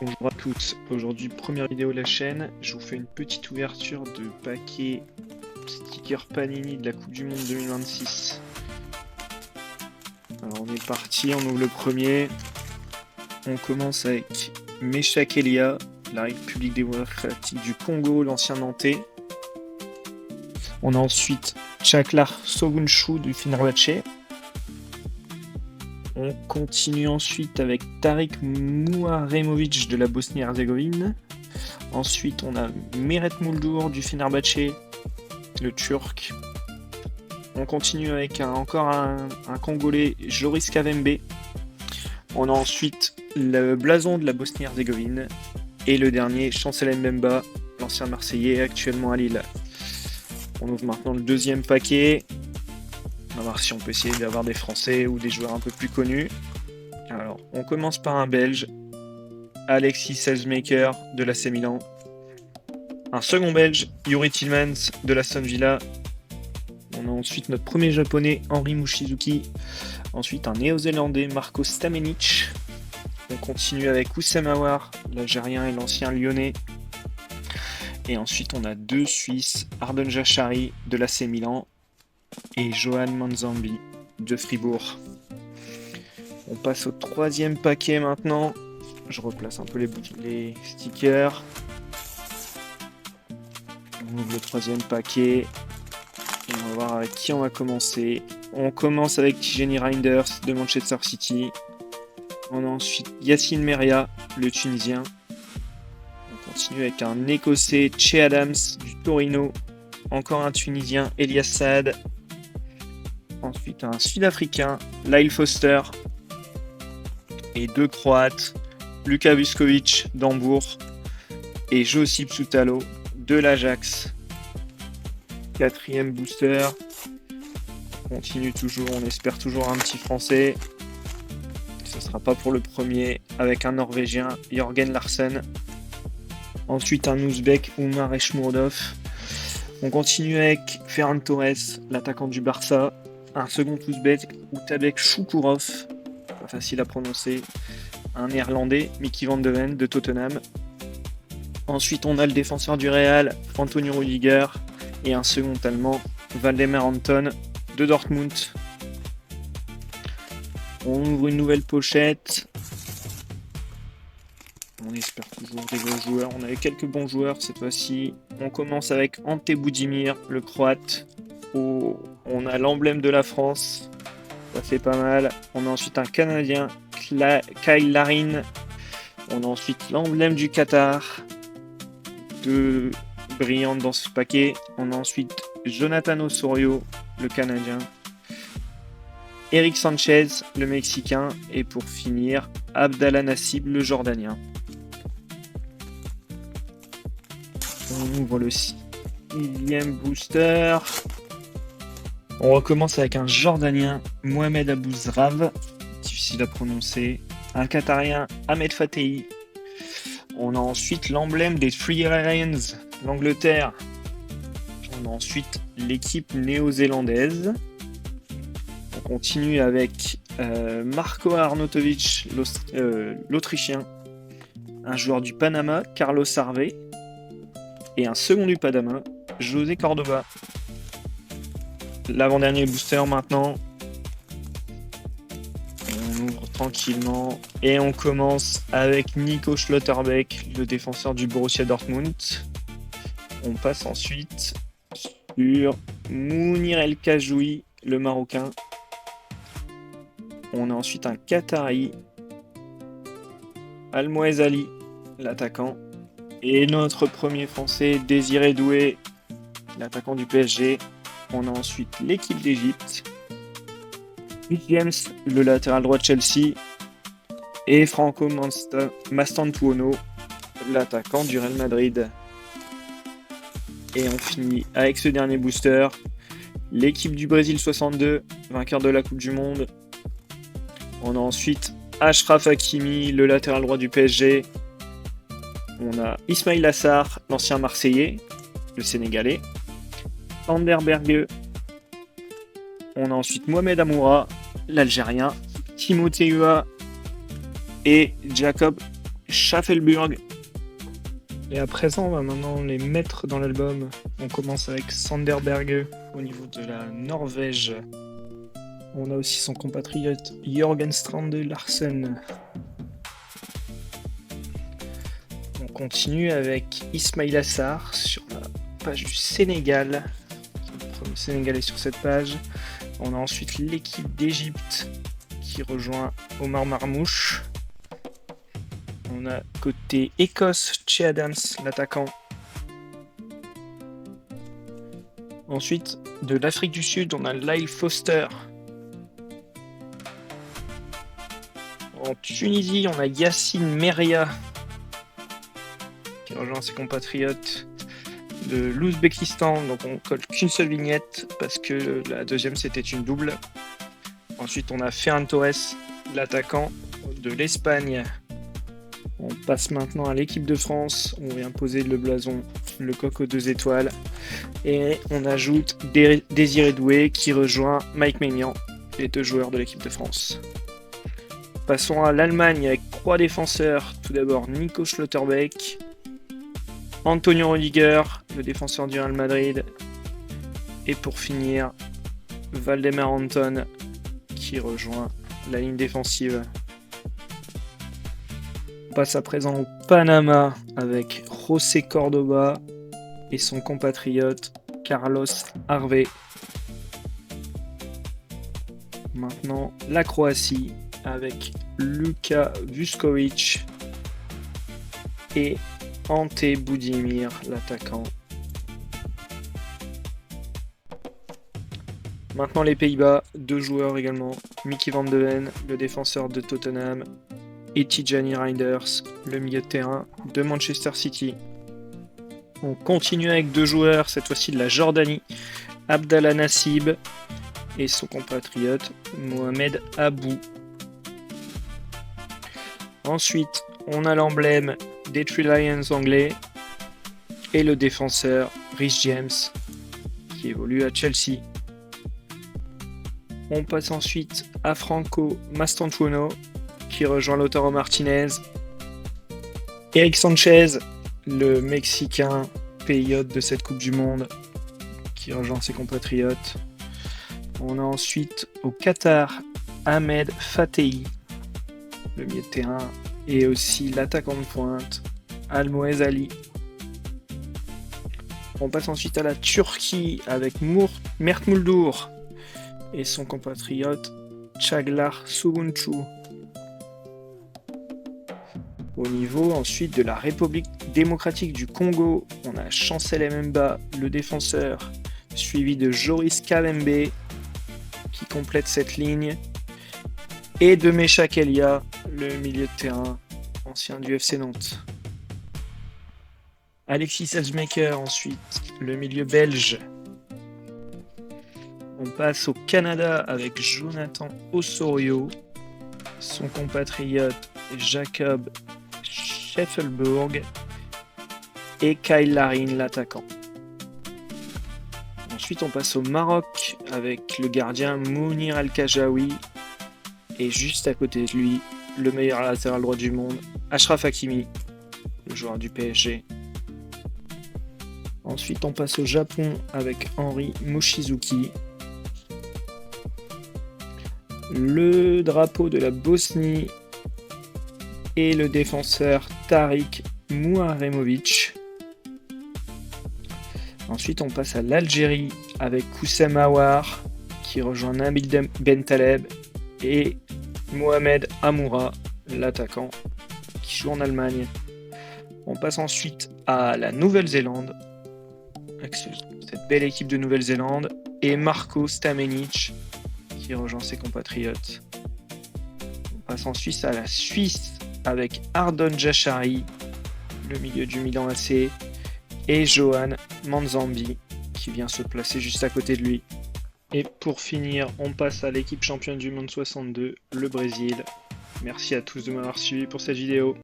Bonjour à tous, aujourd'hui première vidéo de la chaîne, je vous fais une petite ouverture de paquet sticker Panini de la Coupe du Monde 2026. Alors on est parti, on ouvre le premier, on commence avec Meshak Elia, la République démocratique du Congo, l'ancien Nantais. On a ensuite Çaklar Soyuncu du Fenerbahçe. On continue ensuite avec Tarik Muharemovic de la Bosnie-Herzégovine. Ensuite, on a Meret Muldur du Fenerbahçe, le Turc. On continue avec encore un Congolais, Joris Kavembe. On a ensuite le blason de la Bosnie-Herzégovine. Et le dernier, Chancel Mbemba, l'ancien Marseillais, actuellement à Lille. On ouvre maintenant le deuxième paquet. On va voir si on peut essayer d'avoir des Français ou des joueurs un peu plus connus. Alors, on commence par un Belge, Alexis Selzmaker de l'AC Milan. Un second Belge, Yuri Tillmans de l'Aston Villa. On a ensuite notre premier Japonais, Henri Mushizuki. Ensuite, un Néo-Zélandais, Marco Stamenic. On continue avec Oussem Aouar, l'Algérien et l'ancien Lyonnais. Et ensuite, on a deux Suisses, Arden Jashari de l'AC Milan et Johan Manzambi de Fribourg. On passe au troisième paquet maintenant. Je replace un peu les stickers. On ouvre le troisième paquet. Et on va voir avec qui on va commencer. On commence avec Tijani Reinders de Manchester City. On a ensuite Yacine Meria, le Tunisien. On continue avec un Écossais, Che Adams du Torino. Encore un Tunisien, Elias Saad. Ensuite, un Sud-Africain, Lyle Foster. Et deux Croates, Luka Vuskovic d'Hambourg et Josip Soutalo de l'Ajax. Quatrième booster. On continue toujours, on espère toujours un petit Français. Ce ne sera pas pour le premier, avec un Norvégien, Jørgen Larsen. Ensuite, un Ouzbek, Oumar Eshmourdov. On continue avec Ferran Torres, l'attaquant du Barça. Un second Ouzbek, Outabek Choukourov, pas facile à prononcer. Un Néerlandais, Mickey van de Ven de Tottenham. Ensuite, on a le défenseur du Real, Antonio Rüdiger. Et un second Allemand, Waldemar Anton de Dortmund. On ouvre une nouvelle pochette. On espère toujours des bons joueurs. On avait quelques bons joueurs cette fois-ci. On commence avec Ante Budimir, le Croate. Oh, on a l'emblème de la France. Ça fait pas mal. On a ensuite un Canadien, Kyle Larin. On a ensuite l'emblème du Qatar. Deux brillantes dans ce paquet. On a ensuite Jonathan Osorio, le Canadien. Eric Sanchez, le Mexicain. Et pour finir, Abdallah Nassib, le Jordanien. On ouvre le 6e booster. On recommence avec un Jordanien, Mohamed Abouzrave, difficile à prononcer. Un Qatarien, Ahmed Fatei. On a ensuite l'emblème des Three Lions, l'Angleterre. On a ensuite l'équipe néo-zélandaise. On continue avec Marko Arnautovic, l'Autrichien. Un joueur du Panama, Carlos Harvey. Et un second du Panama, José Cordoba. L'avant-dernier booster maintenant. On ouvre tranquillement. Et on commence avec Nico Schlotterbeck, le défenseur du Borussia Dortmund. On passe ensuite sur Mounir El Kajoui, le Marocain. On a ensuite un Qatari, Almoez Ali, l'attaquant. Et notre premier Français, Désiré Doué, l'attaquant du PSG. On a ensuite l'équipe d'Égypte, Chris James, le latéral droit de Chelsea, et Franco Mastantuono, l'attaquant du Real Madrid. Et on finit avec ce dernier booster, l'équipe du Brésil 62, vainqueur de la Coupe du Monde. On a ensuite Achraf Hakimi, le latéral droit du PSG. On a Ismail Assar, l'ancien Marseillais, le Sénégalais. Ander Berge. On a ensuite Mohamed Amoura, l'Algérien. Timothée Hua et Jacob Schaffelburg. Et à présent, on va maintenant les mettre dans l'album. On commence avec Sanderberge au niveau de la Norvège. On a aussi son compatriote Jørgen Strande Larsen. On continue avec Ismail Assar sur la page du Sénégal. Le premier Sénégalais sur cette page. On a ensuite l'équipe d'Égypte qui rejoint Omar Marmouche. On a côté Écosse, Che Adams, l'attaquant. Ensuite, de l'Afrique du Sud, on a Lyle Foster. En Tunisie, on a Yassine Meria qui rejoint ses compatriotes de l'Ouzbékistan. Donc on colle qu'une seule vignette parce que la deuxième c'était une double. Ensuite, on a Ferran Torres, l'attaquant de l'Espagne. On passe maintenant à l'équipe de France. On vient poser le blason, le coq aux 2 étoiles. Et on ajoute Désiré Doué qui rejoint Mike Maignan, les 2 joueurs de l'équipe de France. Passons à l'Allemagne avec 3 défenseurs. Tout d'abord Nico Schlotterbeck, Antonio Rüdiger, le défenseur du Real Madrid. Et pour finir, Waldemar Anton qui rejoint la ligne défensive. On passe à présent au Panama avec José Cordoba et son compatriote Carlos Harvey. Maintenant, la Croatie avec Luka Vuskovic et Ante Budimir, l'attaquant. Maintenant, les Pays-Bas, 2 joueurs également. Mickey van de Ven, le défenseur de Tottenham, et Tijani Reinders, le milieu de terrain de Manchester City. On continue avec 2 joueurs, cette fois-ci de la Jordanie, Abdallah Nassib et son compatriote Mohamed Abou. Ensuite, on a l'emblème des Three Lions anglais et le défenseur Rhys James qui évolue à Chelsea. On passe ensuite à Franco Mastantuono qui rejoint Lautaro Martinez. Eric Sanchez, le Mexicain pays hôte de cette Coupe du Monde, qui rejoint ses compatriotes. On a ensuite au Qatar Ahmed Fatei, le milieu de terrain, et aussi l'attaquant de pointe Almoez Ali. On passe ensuite à la Turquie avec Mert Muldur et son compatriote Çağlar Suguncu. Au niveau ensuite de la République démocratique du Congo, on a Chancel Mbemba, le défenseur, suivi de Joris Kavembe qui complète cette ligne, et de Meshak Elia, le milieu de terrain, ancien du FC Nantes. Alexis Selzmaker ensuite, le milieu belge. On passe au Canada avec Jonathan Osorio, son compatriote Jacob Scheffelburg et Kyle Larin, l'attaquant. Ensuite, on passe au Maroc avec le gardien Mounir El-Kajaoui et juste à côté de lui, le meilleur latéral droit du monde, Achraf Hakimi, le joueur du PSG. Ensuite, on passe au Japon avec Henri Mochizuki. Le drapeau de la Bosnie et le défenseur Tarik Muharemovic. Ensuite, on passe à l'Algérie avec Koussem Aouar qui rejoint Nabil Bentaleb et Mohamed Amoura, l'attaquant qui joue en Allemagne. On passe ensuite à la Nouvelle-Zélande avec cette belle équipe de Nouvelle-Zélande et Marko Stamenic qui rejoint ses compatriotes. On passe ensuite à la Suisse avec Ardon Jashari, le milieu du Milan AC, et Johan Manzambi qui vient se placer juste à côté de lui. Et pour finir, on passe à l'équipe championne du monde 62, le Brésil. Merci à tous de m'avoir suivi pour cette vidéo.